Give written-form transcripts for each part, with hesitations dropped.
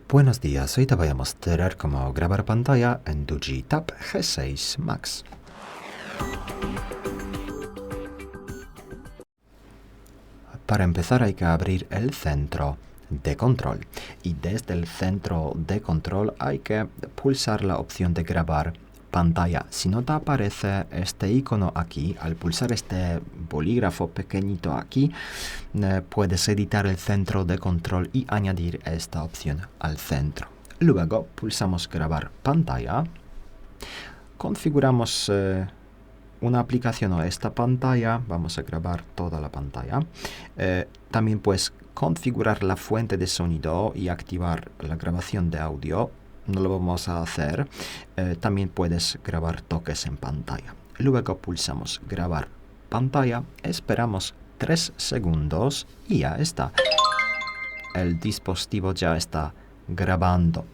Buenos días, hoy te voy a mostrar cómo grabar pantalla en DOOGEE Tab G6 Max. Para empezar hay que abrir el centro de control y desde el centro de control hay que pulsar la opción de grabar pantalla. Si no te aparece este icono aquí, al pulsar este bolígrafo pequeñito aquí, puedes editar el centro de control y añadir esta opción al centro. Luego pulsamos grabar pantalla, configuramos una aplicación o esta pantalla, vamos a grabar toda la pantalla. También puedes configurar la fuente de sonido y activar la grabación de audio. No lo vamos a hacer. También puedes grabar toques en pantalla. Luego pulsamos grabar pantalla, esperamos 3 segundos y ya está. El dispositivo ya está grabando.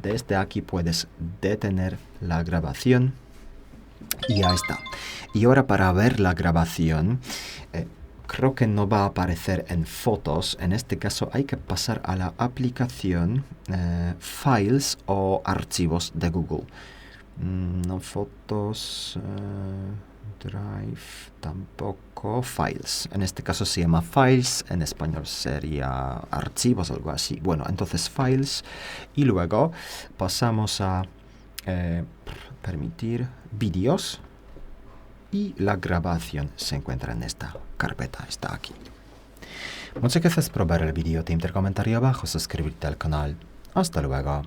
Desde aquí puedes detener la grabación y ya está. Y ahora para ver la grabación, creo que no va a aparecer en fotos. En este caso hay que pasar a la aplicación Files o archivos de Google. No fotos, Drive, tampoco Files. En este caso se llama Files, en español sería archivos, algo así. Bueno, entonces Files y luego pasamos a permitir vídeos y la grabación se encuentra en esta carpeta, está aquí. Muchas gracias por ver el vídeo, te invito a comentario abajo, suscribirte al canal. Hasta luego.